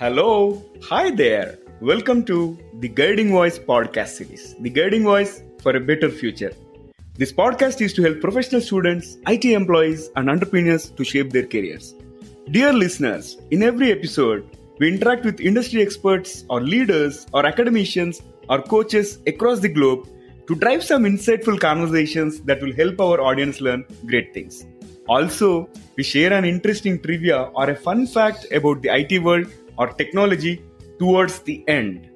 Hello. Hi there. Welcome to the Guiding Voice podcast series. The Guiding Voice for a better future. This podcast is to help professional students, IT employees, and entrepreneurs to shape their careers. Dear listeners, in every episode, we interact with industry experts or leaders or academicians or coaches across the globe to drive some insightful conversations that will help our audience learn great things. Also, we share an interesting trivia or a fun fact about the IT world or technology towards the end.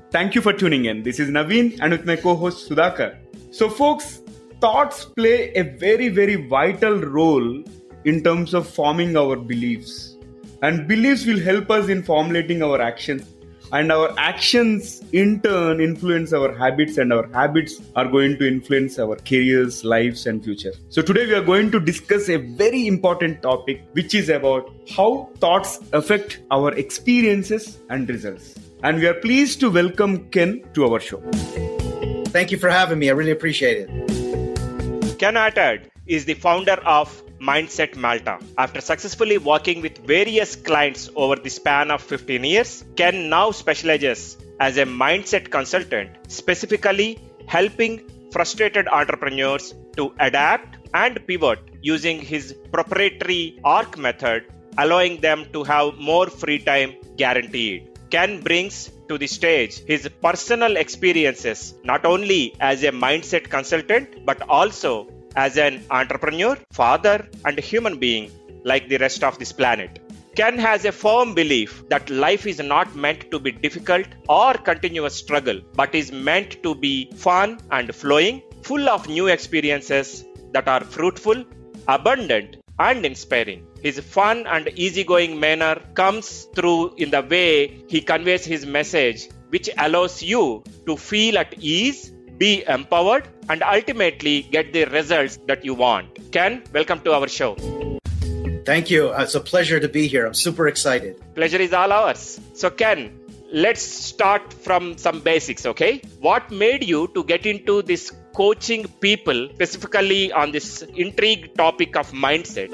Thank you for tuning in. This is Naveen and with my co-host Sudhakar. So folks, thoughts play a very, very vital role in terms of forming our beliefs. And beliefs will help us in formulating our actions. And our actions in turn influence our habits, and our habits are going to influence our careers, lives, and future. So today we are going to discuss a very important topic, which is about how thoughts affect our experiences and results. And we are pleased to welcome Ken to our show. Thank you for having me. I really appreciate it. Ken Attard is the founder of Mindset Malta. After successfully working with various clients over the span of 15 years, Ken now specializes as a mindset consultant, specifically helping frustrated entrepreneurs to adapt and pivot using his proprietary ARC method, allowing them to have more free time guaranteed. Ken brings to the stage his personal experiences, not only as a mindset consultant, but also as an entrepreneur, father, and human being like the rest of this planet. Ken has a firm belief that life is not meant to be difficult or continuous struggle, but is meant to be fun and flowing, full of new experiences that are fruitful, abundant, and inspiring. His fun and easygoing manner comes through in the way he conveys his message, which allows you to feel at ease, be empowered, and ultimately get the results that you want. Ken, welcome to our show. Thank you. It's a pleasure to be here. I'm super excited. Pleasure is all ours. So Ken, let's start from some basics, okay? What made you to get into this coaching people, specifically on this intrigue topic of mindset?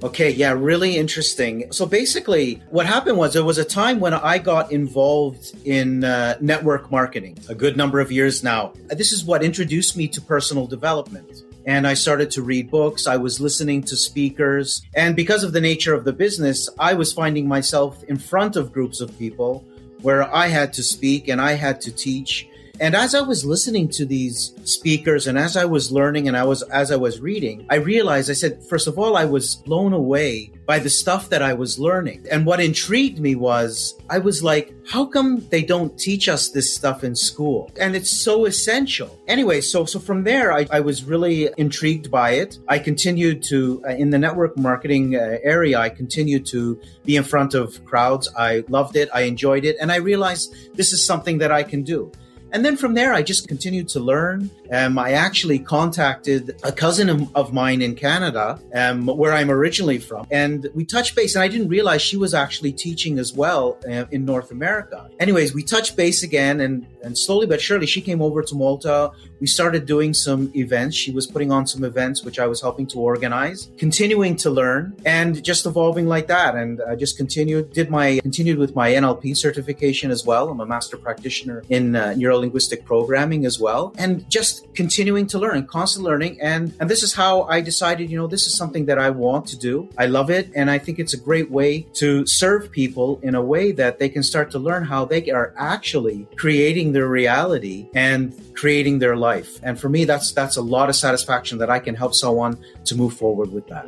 Okay, yeah, really interesting. So basically, what happened was there was a time when I got involved in network marketing, a good number of years now. This is what introduced me to personal development. And I started to read books. I was listening to speakers. And because of the nature of the business, I was finding myself in front of groups of people where I had to speak and I had to teach. And as I was listening to these speakers and as I was learning and as I was reading, I realized, I said, first of all, I was blown away by the stuff that I was learning. And what intrigued me was, I was like, how come they don't teach us this stuff in school? And it's so essential. Anyway, so from there, I was really intrigued by it. I continued to, in the network marketing area, I continued to be in front of crowds. I loved it. I enjoyed it. And I realized this is something that I can do. And then from there, I just continued to learn. I actually contacted a cousin of mine in Canada, where I'm originally from. And we touched base, and I didn't realize she was actually teaching as well in North America. Anyways, we touched base again, and slowly but surely, she came over to Malta. We started doing some events. She was putting on some events, which I was helping to organize, continuing to learn, and just evolving like that. And I just continued with my NLP certification as well. I'm a master practitioner in neuro-linguistic programming as well, and just continuing to learn, constant learning. And this is how I decided, this is something that I want to do. I love it. And I think it's a great way to serve people in a way that they can start to learn how they are actually creating their reality and creating their life. And for me, that's a lot of satisfaction that I can help someone to move forward with that.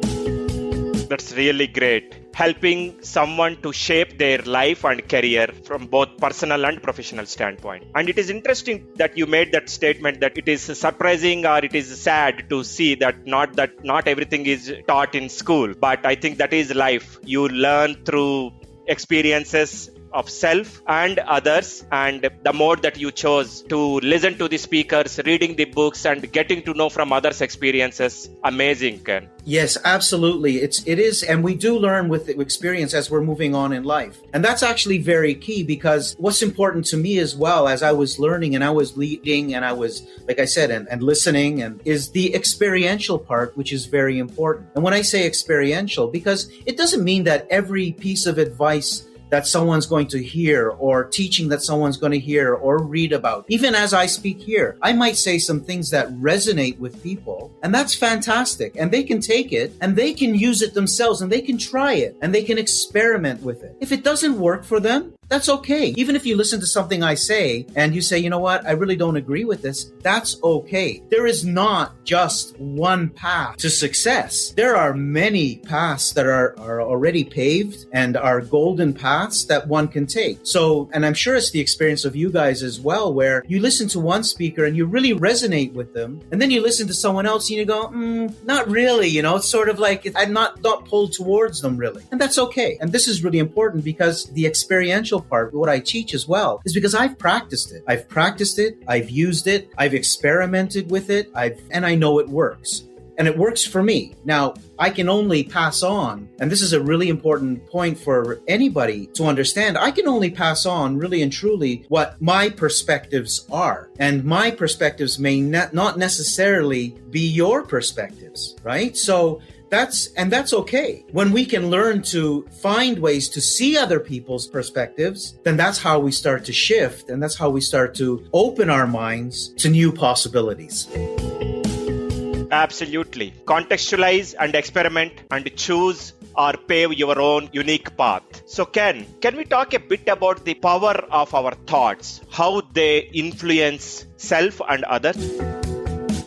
That's really great. Helping someone to shape their life and career from both personal and professional standpoint. And it is interesting that you made that statement that it is surprising or it is sad to see that not everything is taught in school. But I think that is life. You learn through experiences of self and others, and the mode that you chose to listen to the speakers, reading the books, and getting to know from others' experiences. Amazing, Ken. Yes, absolutely. It is. And we do learn with experience as we're moving on in life. And that's actually very key, because what's important to me as well, as I was learning and I was leading and I was, like I said, and listening, and is the experiential part, which is very important. And when I say experiential, because it doesn't mean that every piece of advice that someone's going to hear, or teaching that someone's going to hear or read about. Even as I speak here, I might say some things that resonate with people, and that's fantastic. And they can take it and they can use it themselves, and they can try it and they can experiment with it. If it doesn't work for them, that's okay. Even if you listen to something I say and you say, you know what, I really don't agree with this, that's okay. There is not just one path to success. There are many paths that are already paved and are golden paths that one can take. So, and I'm sure it's the experience of you guys as well, where you listen to one speaker and you really resonate with them, and then you listen to someone else and you go, not really, it's sort of like I'm not pulled towards them really. And that's okay. And this is really important, because the experiential part, what I teach as well, is because I've practiced it. I've used it, I've experimented with it, and I know it works. And it works for me. Now, I can only pass on, and this is a really important point for anybody to understand, I can only pass on really and truly what my perspectives are. And my perspectives may not necessarily be your perspectives, right? So that's okay. When we can learn to find ways to see other people's perspectives, then that's how we start to shift, and that's how we start to open our minds to new possibilities. Absolutely. Contextualize and experiment and choose or pave your own unique path. So can we talk a bit about the power of our thoughts, how they influence self and others?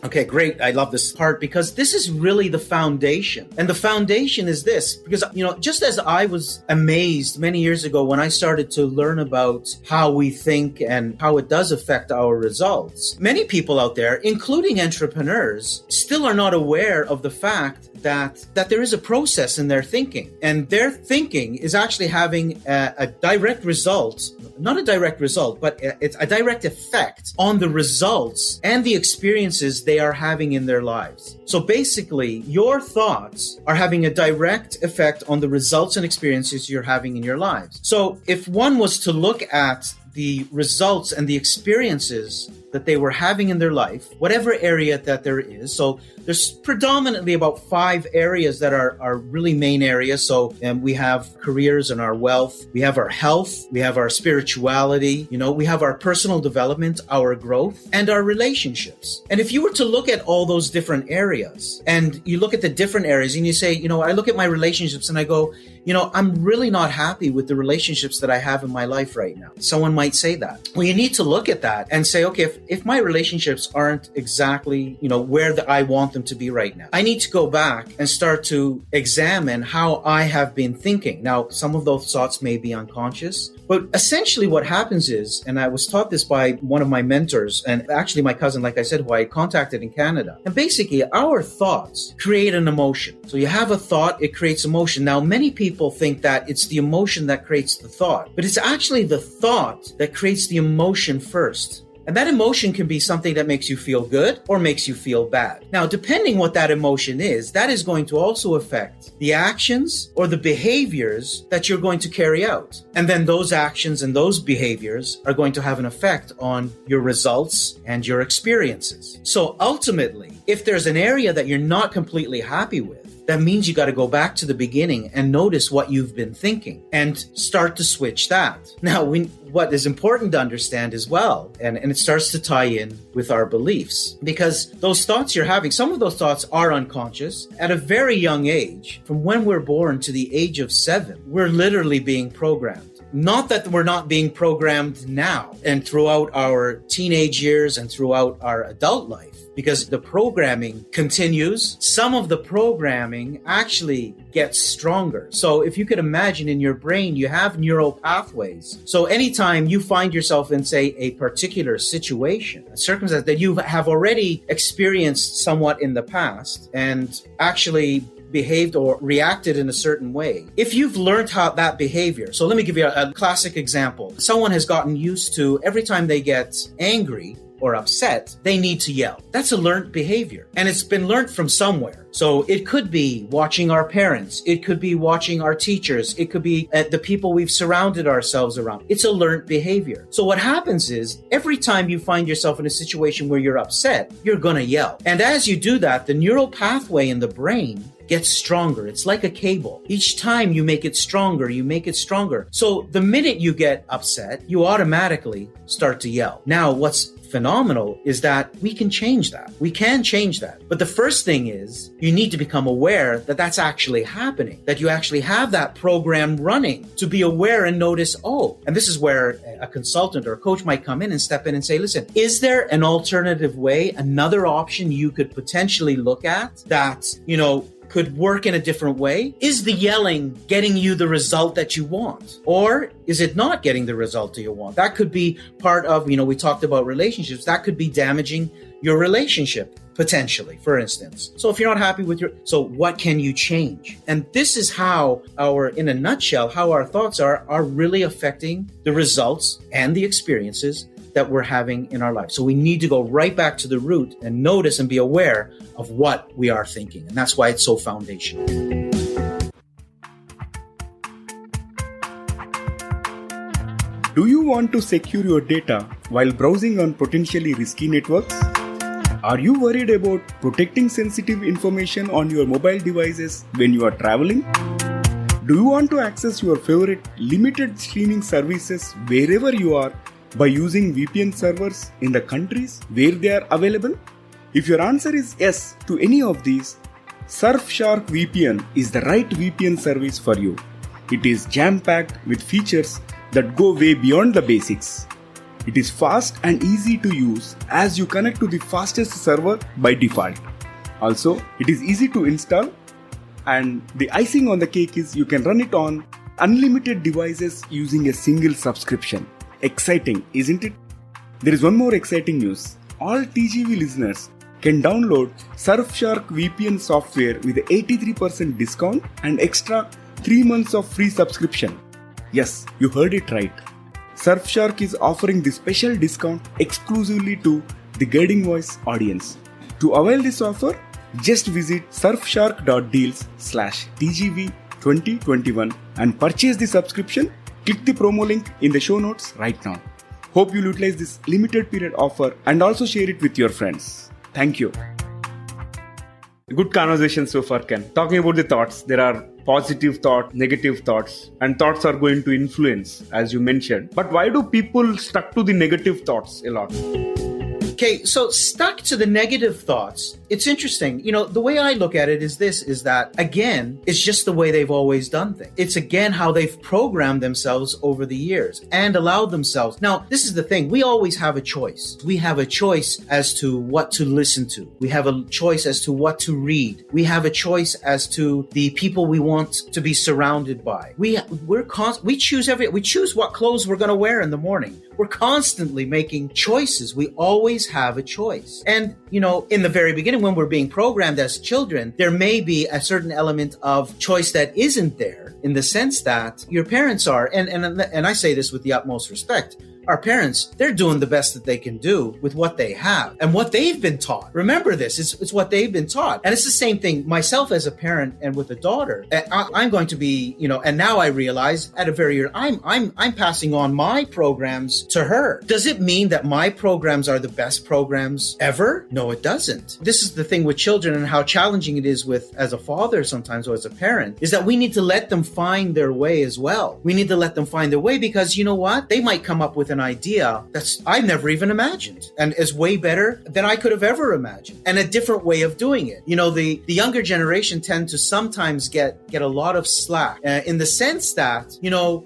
Okay, great. I love this part, because this is really the foundation. And the foundation is this, because, just as I was amazed many years ago when I started to learn about how we think and how it does affect our results, many people out there, including entrepreneurs, still are not aware of the fact that there is a process in their thinking, and their thinking is actually having a direct result, not a direct result, but it's a direct effect on the results and the experiences they are having in their lives. So basically, your thoughts are having a direct effect on the results and experiences you're having in your lives. So if one was to look at the results and the experiences that they were having in their life, whatever area that there is. So there's predominantly about 5 areas that are really main areas. So we have careers and our wealth, we have our health, we have our spirituality, we have our personal development, our growth, and our relationships. And if you were to look at all those different areas, and you look at the different areas and you say, I look at my relationships and I go, I'm really not happy with the relationships that I have in my life right now. Someone might say that. Well, you need to look at that and say, okay, if my relationships aren't exactly, where I want them to be right now, I need to go back and start to examine how I have been thinking. Now, some of those thoughts may be unconscious, but essentially what happens is, and I was taught this by one of my mentors, and actually my cousin, like I said, who I contacted in Canada. And basically, our thoughts create an emotion. So you have a thought, it creates emotion. Now, many people think that it's the emotion that creates the thought, but it's actually the thought that creates the emotion first. And that emotion can be something that makes you feel good or makes you feel bad. Now, depending what that emotion is, that is going to also affect the actions or the behaviors that you're going to carry out. And then those actions and those behaviors are going to have an effect on your results and your experiences. So ultimately, if there's an area that you're not completely happy with, that means you got to go back to the beginning and notice what you've been thinking and start to switch that. Now, what is important to understand as well, and it starts to tie in with our beliefs, because those thoughts you're having, some of those thoughts are unconscious. At a very young age, from when we're born to the age of 7, we're literally being programmed. Not that we're not being programmed now and throughout our teenage years and throughout our adult life, because the programming continues. Some of the programming actually gets stronger. So if you could imagine, in your brain, you have neural pathways. So anytime you find yourself in, say, a particular situation, a circumstance that you have already experienced somewhat in the past and actually behaved or reacted in a certain way, if you've learned how that behavior, so let me give you a classic example. Someone has gotten used to, every time they get angry or upset, they need to yell. That's a learned behavior, and it's been learned from somewhere. So it could be watching our parents. It could be watching our teachers. It could be the people we've surrounded ourselves around. It's a learned behavior. So what happens is every time you find yourself in a situation where you're upset, you're going to yell. And as you do that, the neural pathway in the brain gets stronger. It's like a cable. Each time you make it stronger, you make it stronger. So the minute you get upset, you automatically start to yell. Now, what's phenomenal is that we can change that. We can change that. But the first thing is you need to become aware that that's actually happening, that you actually have that program running, to be aware and notice, oh, and this is where a consultant or a coach might come in and step in and say, listen, is there an alternative way, another option you could potentially look at that, could work in a different way? Is the yelling getting you the result that you want? Or is it not getting the result that you want? That could be part of, we talked about relationships. That could be damaging your relationship potentially, for instance. So if you're not happy with so what can you change? And this is how in a nutshell, how our thoughts are really affecting the results and the experiences that we're having in our life. So we need to go right back to the root and notice and be aware of what we are thinking. And that's why it's so foundational. Do you want to secure your data while browsing on potentially risky networks? Are you worried about protecting sensitive information on your mobile devices when you are traveling? Do you want to access your favorite limited streaming services wherever you are by using VPN servers in the countries where they are available? If your answer is yes to any of these, Surfshark VPN is the right VPN service for you. It is jam-packed with features that go way beyond the basics. It is fast and easy to use as you connect to the fastest server by default. Also, it is easy to install, and the icing on the cake is you can run it on unlimited devices using a single subscription. Exciting, isn't it? There is one more exciting news. All TGV listeners can download Surfshark VPN software with an 83% discount and extra 3 months of free subscription. Yes, you heard it right. Surfshark is offering this special discount exclusively to the Guiding Voice audience. To avail this offer, just visit surfshark.deals/TGV2021 and purchase the subscription. Click the promo link in the show notes right now. Hope you'll utilize this limited period offer and also share it with your friends. Thank you. Good conversation so far, Ken. Talking about the thoughts, there are positive thoughts, negative thoughts, and thoughts are going to influence, as you mentioned. But why do people stuck to the negative thoughts a lot? Okay, so stuck to the negative thoughts, it's interesting. The way I look at it is that, again, it's just the way they've always done things. It's, again, how they've programmed themselves over the years and allowed themselves. Now, this is the thing. We always have a choice. We have a choice as to what to listen to. We have a choice as to what to read. We have a choice as to the people we want to be surrounded by. We choose what clothes we're going to wear in the morning. We're constantly making choices. We always have a choice. And, in the very beginning, when we're being programmed as children, there may be a certain element of choice that isn't there, in the sense that your parents are, and I say this with the utmost respect, our parents, they're doing the best that they can do with what they have and what they've been taught. Remember this, it's what they've been taught. And it's the same thing myself as a parent and with a daughter. I'm going to be, and now I realize at a very, I'm passing on my programs to her. Does it mean that my programs are the best programs ever? No, it doesn't. This is the thing with children and how challenging it is with, as a father sometimes or as a parent, is that we need to let them find their way as well. We need to let them find their way because you know what? They might come up with an idea that's I've never even imagined and is way better than I could have ever imagined and a different way of doing it. The younger generation tend to sometimes get a lot of slack in the sense that,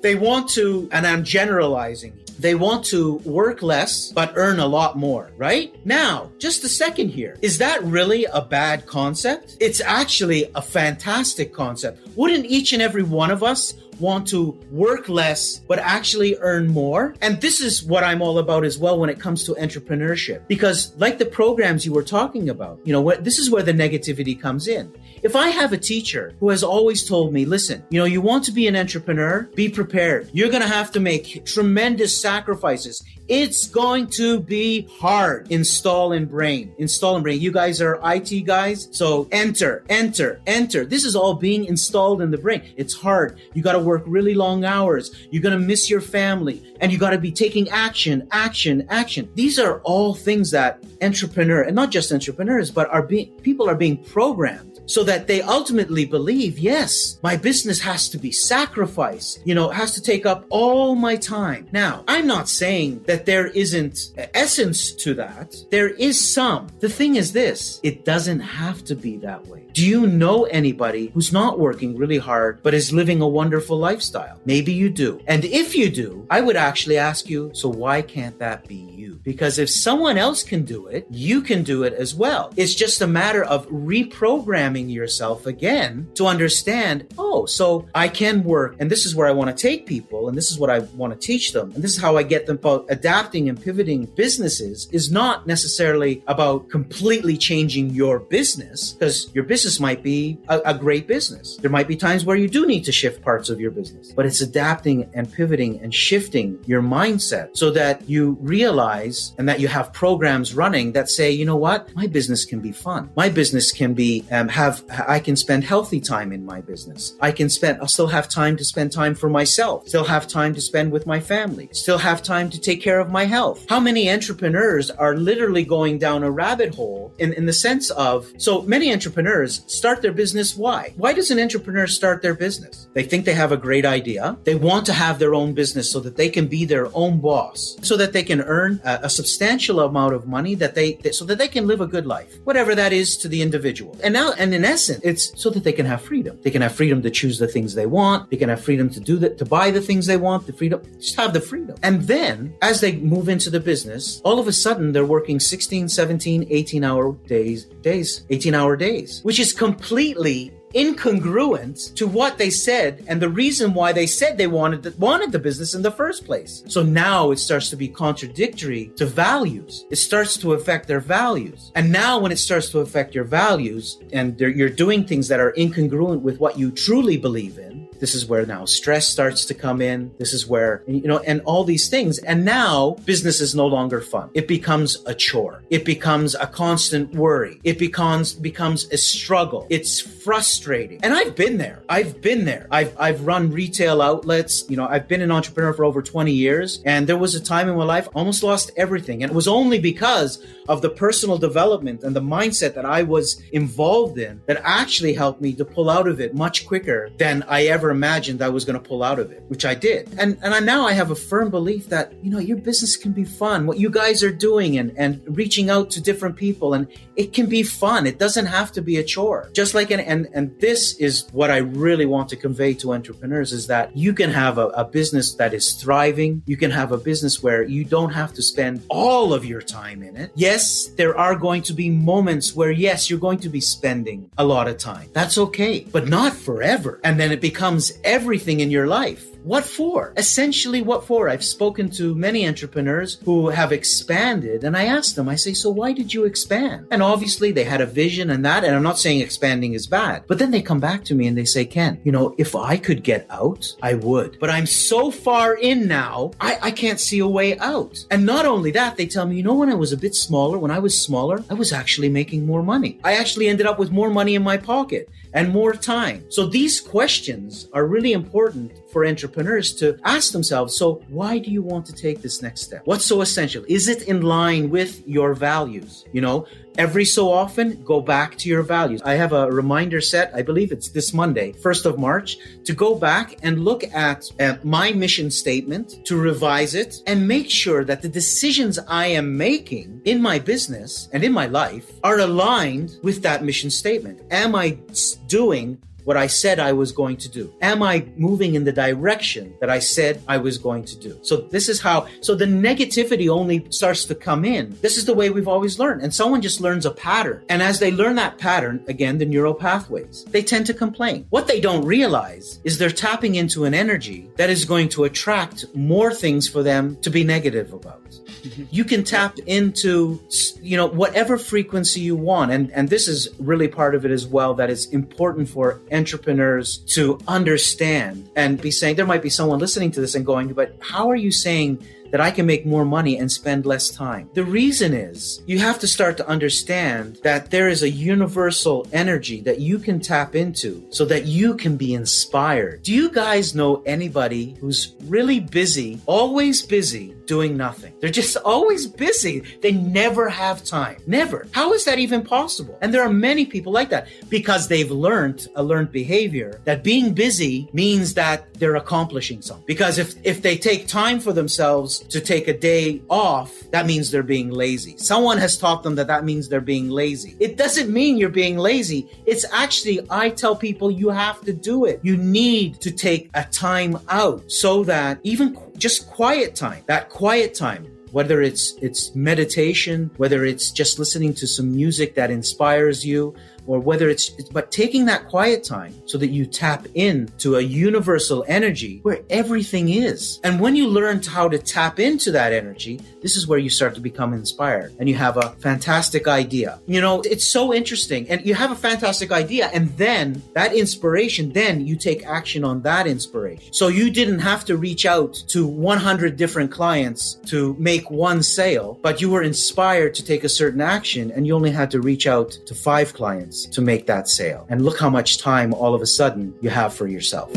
they want to, and I'm generalizing, they want to work less but earn a lot more, right? Now, just a second here. Is that really a bad concept? It's actually a fantastic concept. Wouldn't each and every one of us want to work less but actually earn more? And this is what I'm all about as well when it comes to entrepreneurship, because like the programs you were talking about, this is where the negativity comes in. If I have a teacher who has always told me, listen, you want to be an entrepreneur, be prepared. You're going to have to make tremendous sacrifices It's going to be hard. Install in brain. You guys are IT guys, so enter. This is all being installed in the brain. It's hard. You got to work really long hours. You're going to miss your family, and you got to be taking action. These are all things that and not just entrepreneurs, but people are being programmed so that they ultimately believe, yes, my business has to be sacrificed, has to take up all my time. Now, I'm not saying that there isn't essence to that. There is some. The thing is this, it doesn't have to be that way. Do you know anybody who's not working really hard, but is living a wonderful lifestyle? Maybe you do. And if you do, I would actually ask you, so why can't that be you? Because if someone else can do it, you can do it as well. It's just a matter of reprogramming yourself again to understand, so I can work. And this is where I want to take people. And this is what I want to teach them. And this is how I get them about adapting and pivoting businesses is not necessarily about completely changing your business, because your business might be a great business. There might be times where you do need to shift parts of your business, but it's adapting and pivoting and shifting your mindset so that you realize and that you have programs running that say, you know what, my business can be fun. My business can be, I can spend healthy time in my business. I'll still have time to spend time for myself, still have time to spend with my family, still have time to take care of my health. How many entrepreneurs are literally going down a rabbit hole in the sense of, so many entrepreneurs start their business. Why? Why does an entrepreneur start their business? They think they have a great idea. They want to have their own business so that they can be their own boss, so that they can earn a substantial amount of money so that they can live a good life, whatever that is to the individual. And in essence, it's so that they can have freedom. They can have freedom to choose the things they want. They can have freedom to do that, to buy the things they want, just have the freedom. And then as they move into the business, all of a sudden they're working 16, 17, 18-hour days, which is completely incongruent to what they said and the reason why they said they wanted the business in the first place. So now it starts to be contradictory to values. It starts to affect their values. And now when it starts to affect your values and you're doing things that are incongruent with what you truly believe in, this is where now stress starts to come in. This is where, and all these things. And now business is no longer fun. It becomes a chore. It becomes a constant worry. It becomes a struggle. It's frustrating. And I've been there. I've run retail outlets. I've been an entrepreneur for over 20 years. And there was a time in my life I almost lost everything. And it was only because of the personal development and the mindset that I was involved in that actually helped me to pull out of it much quicker than I ever imagined I was going to pull out of it, which I did. And now I have a firm belief that, your business can be fun. What you guys are doing and reaching out to different people, and it can be fun. It doesn't have to be a chore. Just like, and this is what I really want to convey to entrepreneurs is that you can have a business that is thriving. You can have a business where you don't have to spend all of your time in it. Yes, there are going to be moments where, yes, you're going to be spending a lot of time. That's okay, but not forever. And then it becomes everything in your life. What for? Essentially, what for? I've spoken to many entrepreneurs who have expanded, and I asked them, I say, so why did you expand? And obviously they had a vision and that, and I'm not saying expanding is bad, but then they come back to me and they say, Ken, if I could get out, I would, but I'm so far in now, I can't see a way out. And not only that, they tell me, when I was smaller, I was actually making more money. I actually ended up with more money in my pocket and more time. So these questions are really important for entrepreneurs to ask themselves. So why do you want to take this next step? What's so essential? Is it in line with your values? Every so often, go back to your values. I have a reminder set, I believe it's this Monday, 1st of March, to go back and look at my mission statement, to revise it, and make sure that the decisions I am making in my business and in my life are aligned with that mission statement. Am I doing what I said I was going to do? Am I moving in the direction that I said I was going to do? So the negativity only starts to come in. This is the way we've always learned. And someone just learns a pattern. And as they learn that pattern, again, the neural pathways, they tend to complain. What they don't realize is they're tapping into an energy that is going to attract more things for them to be negative about. You can tap into, whatever frequency you want. And this is really part of it as well, that it's important for entrepreneurs to understand and be saying, there might be someone listening to this and going, but how are you saying that I can make more money and spend less time? The reason is you have to start to understand that there is a universal energy that you can tap into so that you can be inspired. Do you guys know anybody who's really busy, always busy, doing nothing? They're just always busy. They never have time. Never. How is that even possible? And there are many people like that because they've learned a learned behavior that being busy means that they're accomplishing something. Because if they take time for themselves to take a day off, that means they're being lazy. Someone has taught them that means they're being lazy. It doesn't mean you're being lazy. It's actually, I tell people you have to do it. You need to take a time out so that even just quiet time, that quiet time, whether it's meditation, whether it's just listening to some music that inspires you, or whether but taking that quiet time so that you tap into a universal energy where everything is. And when you learn how to tap into that energy, this is where you start to become inspired and you have a fantastic idea. You know, it's so interesting. And you have a fantastic idea, and then that inspiration, then you take action on that inspiration. So you didn't have to reach out to 100 different clients to make one sale, but you were inspired to take a certain action and you only had to reach out to 5 clients to make that sale. And look how much time all of a sudden you have for yourself.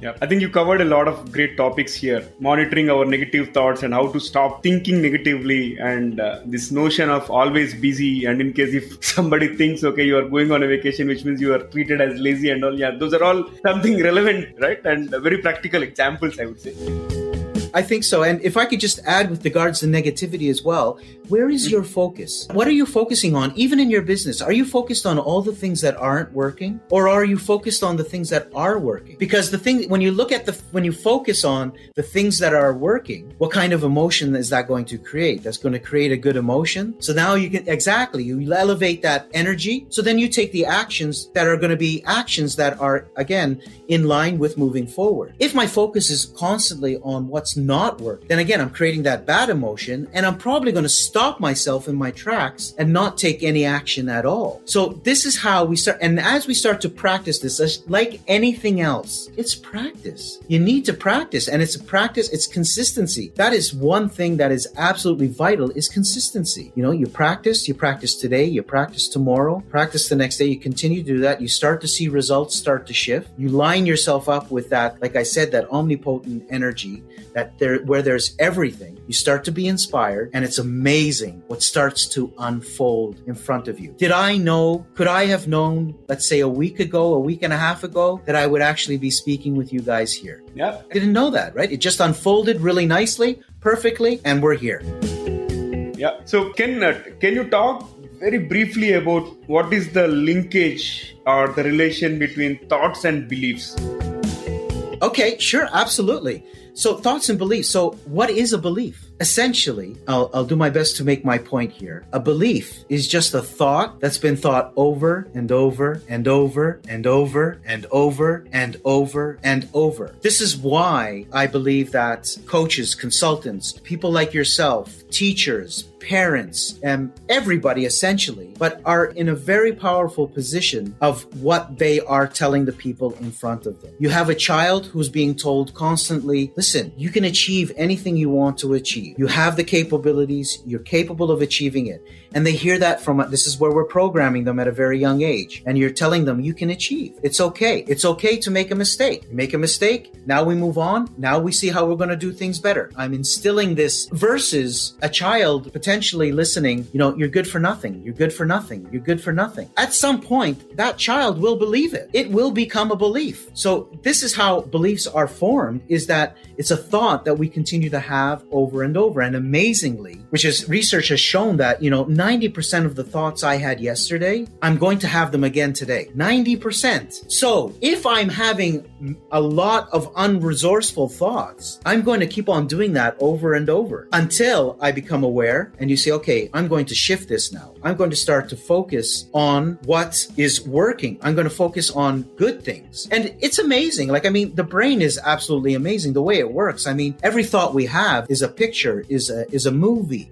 Yeah, I think you covered a lot of great topics here. Monitoring our negative thoughts and how to stop thinking negatively, and this notion of always busy. And in case if somebody thinks, okay, you are going on a vacation, which means you are treated as lazy and all. Yeah, those are all something relevant, right? And very practical examples, I would say. I think so. And if I could just add with regards to negativity as well, where is your focus? What are you focusing on, even in your business? Are you focused on all the things that aren't working, or are you focused on the things that are working? Because the thing, when you focus on the things that are working, what kind of emotion is that going to create? That's going to create a good emotion. So now you elevate that energy. So then you take the actions that are going to be actions that are, again, in line with moving forward. If my focus is constantly on what's not working, then again, I'm creating that bad emotion, and I'm probably going to stop myself in my tracks and not take any action at all. So this is how we start. And as we start to practice this, like anything else, it's practice. You need to practice, and it's a practice. It's consistency. That is one thing that is absolutely vital, is consistency. You know, you practice today, you practice tomorrow, practice the next day. You continue to do that. You start to see results start to shift. You line yourself up with that, like I said, that omnipotent energy where there's everything. You start to be inspired, and it's amazing what starts to unfold in front of you. Could I have known, let's say a week and a half ago, that I would actually be speaking with you guys here? Yeah. I didn't know that, right? It just unfolded really nicely, perfectly, and we're here. Yeah. So can you talk very briefly about what is the linkage or the relation between thoughts and beliefs? Okay, sure, absolutely. So thoughts and beliefs. So what is a belief? Essentially, I'll do my best to make my point here. A belief is just a thought that's been thought over and over and over and over and over and over and over. This is why I believe that coaches, consultants, people like yourself, teachers, parents, and everybody essentially, but are in a very powerful position of what they are telling the people in front of them. You have a child who's being told constantly, listen, you can achieve anything you want to achieve. You have the capabilities, you're capable of achieving it. And they hear that this is where we're programming them at a very young age. And you're telling them you can achieve. It's okay. It's okay to make a mistake. You make a mistake. Now we move on. Now we see how we're going to do things better. I'm instilling this versus a child potentially listening, you're good for nothing. You're good for nothing. You're good for nothing. At some point, that child will believe it. It will become a belief. So this is how beliefs are formed, is that it's a thought that we continue to have over and over. And amazingly, research has shown that, 90% of the thoughts I had yesterday, I'm going to have them again today. 90%. So if I'm having a lot of unresourceful thoughts, I'm going to keep on doing that over and over until I become aware and you say, okay, I'm going to shift this now. I'm going to start to focus on what is working. I'm going to focus on good things. And it's amazing. The brain is absolutely amazing the way it works. Every thought we have is a picture, is a movie.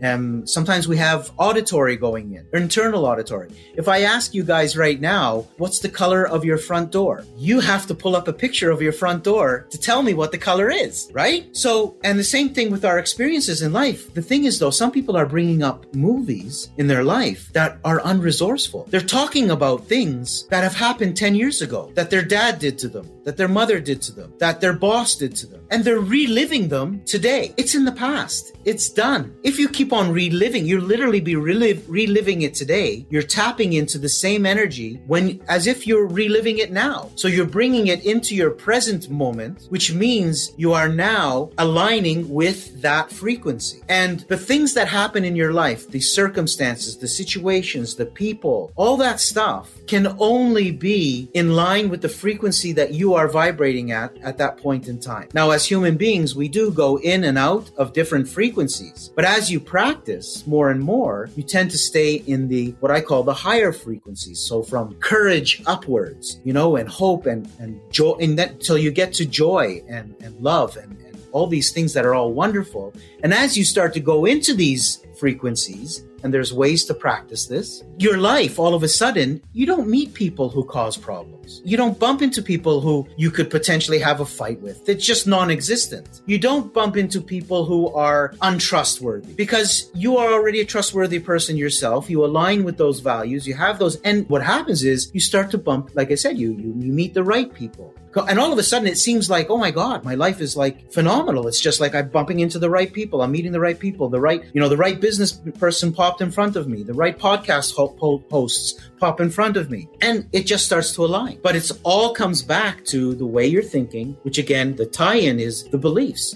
Sometimes we have auditory auditory going in, internal auditory. If I ask you guys right now, what's the color of your front door? You have to pull up a picture of your front door to tell me what the color is, right? So, and the same thing with our experiences in life. The thing is though, some people are bringing up movies in their life that are unresourceful. They're talking about things that have happened 10 years ago, that their dad did to them, that their mother did to them, that their boss did to them. And they're reliving them today. It's in the past. It's done. If you keep on reliving, you literally be reliving it today. You're tapping into the same energy as if you're reliving it now. So you're bringing it into your present moment, which means you are now aligning with that frequency. And the things that happen in your life, the circumstances, the situations, the people, all that stuff can only be in line with the frequency that you are vibrating at that point in time. Now, as human beings, we do go in and out of different frequencies. But as you practice more and more, you tend to stay in what I call the higher frequencies. So from courage upwards, and hope and joy, and that till you get to joy and love and all these things that are all wonderful. And as you start to go into these frequencies, and there's ways to practice this, your life, all of a sudden, you don't meet people who cause problems. You don't bump into people who you could potentially have a fight with. It's just non-existent. You don't bump into people who are untrustworthy because you are already a trustworthy person yourself. You align with those values. You have those. And what happens is you start to bump, like I said, you meet the right people. And all of a sudden it seems like, oh my God, my life is like phenomenal. It's just like I'm bumping into the right people. I'm meeting the right people. The right business person popped in front of me. The right podcast hosts pop in front of me. And it just starts to align. But it all comes back to the way you're thinking, which again, the tie-in is the beliefs.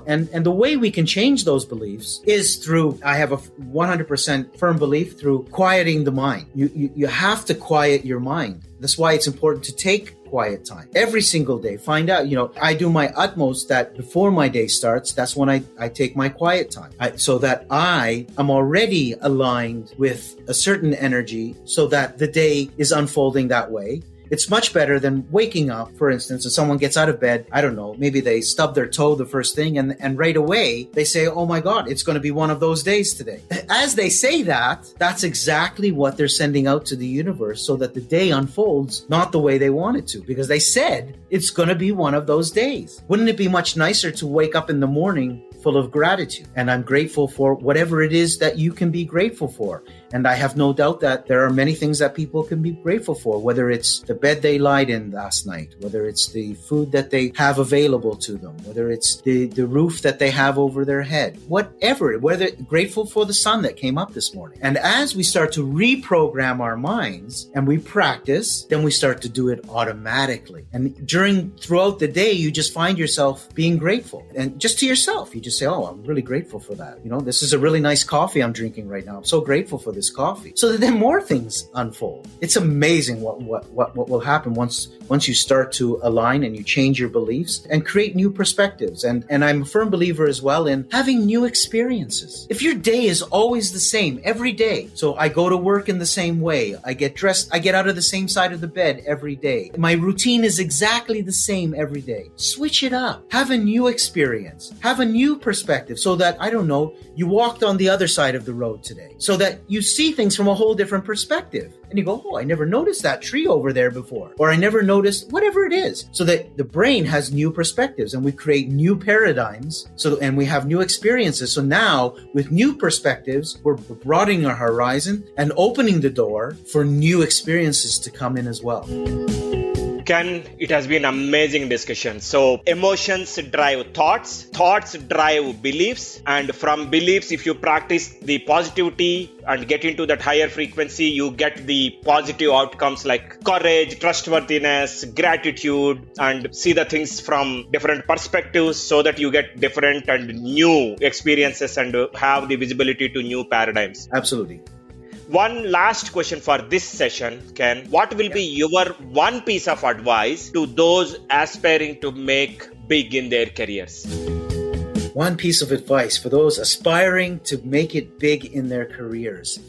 And the way we can change those beliefs is through, I have a 100% firm belief, through quieting the mind. You have to quiet your mind. That's why it's important to take quiet time every single day. Find out, I do my utmost that before my day starts, that's when I take my quiet time, so that I am already aligned with a certain energy so that the day is unfolding that way. It's much better than waking up, for instance, and someone gets out of bed, I don't know, maybe they stub their toe the first thing and right away they say, oh my God, it's going to be one of those days today. As they say that, that's exactly what they're sending out to the universe so that the day unfolds not the way they want it to, because they said it's going to be one of those days. Wouldn't it be much nicer to wake up in the morning full of gratitude? And I'm grateful for whatever it is that you can be grateful for. And I have no doubt that there are many things that people can be grateful for, whether it's the bed they lied in last night, whether it's the food that they have available to them, whether it's the roof that they have over their head, whatever, whether grateful for the sun that came up this morning. And as we start to reprogram our minds and we practice, then we start to do it automatically. And throughout the day, you just find yourself being grateful. And just to yourself, you just say, oh, I'm really grateful for that. This is a really nice coffee I'm drinking right now. I'm so grateful for this coffee. So that then more things unfold. It's amazing what will happen once you start to align and you change your beliefs and create new perspectives. And I'm a firm believer as well in having new experiences. If your day is always the same every day, so I go to work in the same way, I get dressed, I get out of the same side of the bed every day. My routine is exactly the same every day. Switch it up. Have a new experience. Have a new perspective so that, I don't know, you walked on the other side of the road today so that you see things from a whole different perspective. And you go, oh, I never noticed that tree over there before. Or I never noticed whatever it is. So that the brain has new perspectives and we create new paradigms. And we have new experiences. So now with new perspectives, we're broadening our horizon and opening the door for new experiences to come in as well. Ken, it has been an amazing discussion. So emotions drive thoughts drive beliefs, and from beliefs, if you practice the positivity and get into that higher frequency, you get the positive outcomes like courage, trustworthiness, gratitude, and see the things from different perspectives so that you get different and new experiences and have the visibility to new paradigms. Absolutely. One last question for this session, Ken. What will be your one piece of advice to those aspiring to make big in their careers? One piece of advice for those aspiring to make it big in their careers.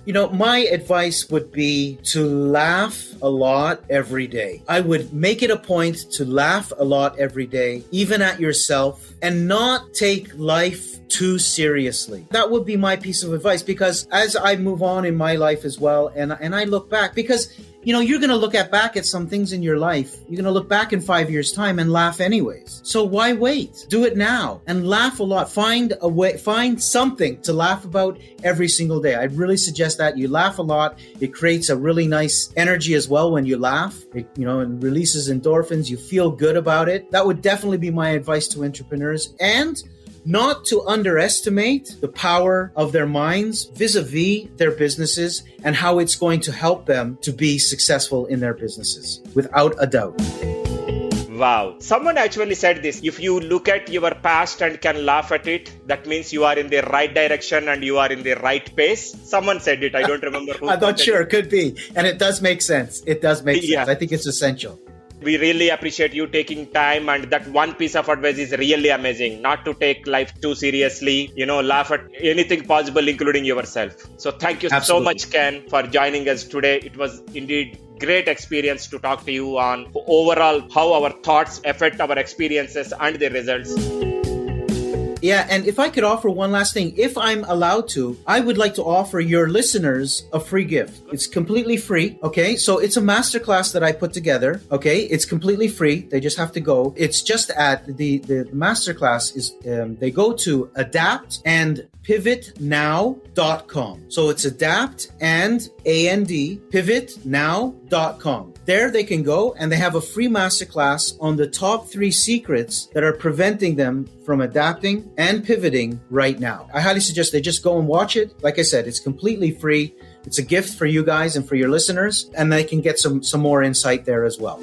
My advice would be to laugh a lot every day. I would make it a point to laugh a lot every day, even at yourself, and not take life too seriously. That would be my piece of advice, because as I move on in my life as well, and I look back, because you're going to look back at some things in your life. You're going to look back in 5 years' time and laugh anyways. So why wait? Do it now and laugh a lot. Find a way, find something to laugh about every single day. I'd really suggest that you laugh a lot. It creates a really nice energy as well when you laugh. It, and releases endorphins. You feel good about it. That would definitely be my advice to entrepreneurs, and not to underestimate the power of their minds vis-a-vis their businesses and how it's going to help them to be successful in their businesses, without a doubt. Wow. Someone actually said this. If you look at your past and can laugh at it, that means you are in the right direction and you are in the right pace. Someone said it. I don't remember who. I'm not sure. It could be. And it does make sense. It does make sense. I think it's essential. We really appreciate you taking time, and that one piece of advice is really amazing. Not to take life too seriously, laugh at anything possible, including yourself. So thank you so much, Ken, for joining us today. It was indeed great experience to talk to you on overall how our thoughts affect our experiences and the results. Yeah, and if I could offer one last thing, if I'm allowed to, I would like to offer your listeners a free gift. It's completely free, okay? So it's a masterclass that I put together, okay? It's completely free. They just have to go. It's just at the masterclass is, they go to adaptandpivotnow.com. So it's adapt and A-N-D, pivotnow.com. There they can go and they have a free masterclass on the top 3 secrets that are preventing them from adapting and pivoting right now. I highly suggest they just go and watch it. Like I said, it's completely free. It's a gift for you guys and for your listeners, and they can get some more insight there as well.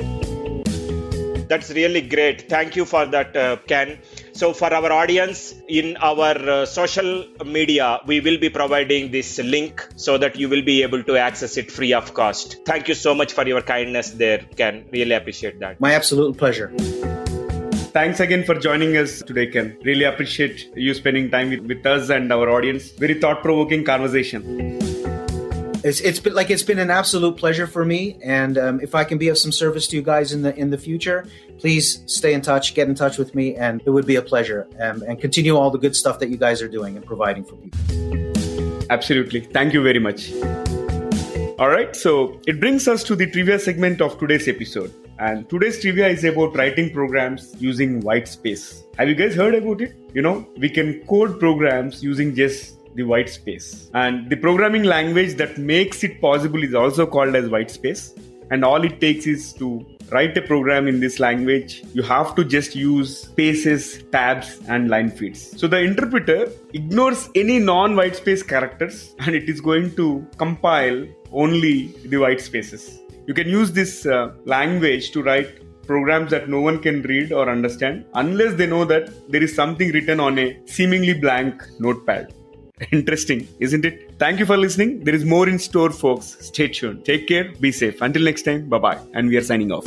That's really great. Thank you for that, Ken. So for our audience, in our social media, we will be providing this link so that you will be able to access it free of cost. Thank you so much for your kindness there, Ken. Really appreciate that. My absolute pleasure. Thanks again for joining us today, Ken. Really appreciate you spending time with us and our audience. Very thought-provoking conversation. It's been an absolute pleasure for me, and if I can be of some service to you guys in the future, please stay in touch, get in touch with me, and it would be a pleasure. And continue all the good stuff that you guys are doing and providing for people. Absolutely. Thank you very much. All right, so it brings us to the trivia segment of today's episode. And today's trivia is about writing programs using white space. Have you guys heard about it? We can code programs using just the white space. And the programming language that makes it possible is also called as white space. And all it takes is to write a program in this language. You have to just use spaces, tabs, and line feeds. So the interpreter ignores any non-white space characters and it is going to compile only the white spaces. You can use this language to write programs that no one can read or understand unless they know that there is something written on a seemingly blank notepad. Interesting, isn't it? Thank you for listening. There is more in store, folks. Stay tuned. Take care. Be safe. Until next time. Bye-bye. And we are signing off.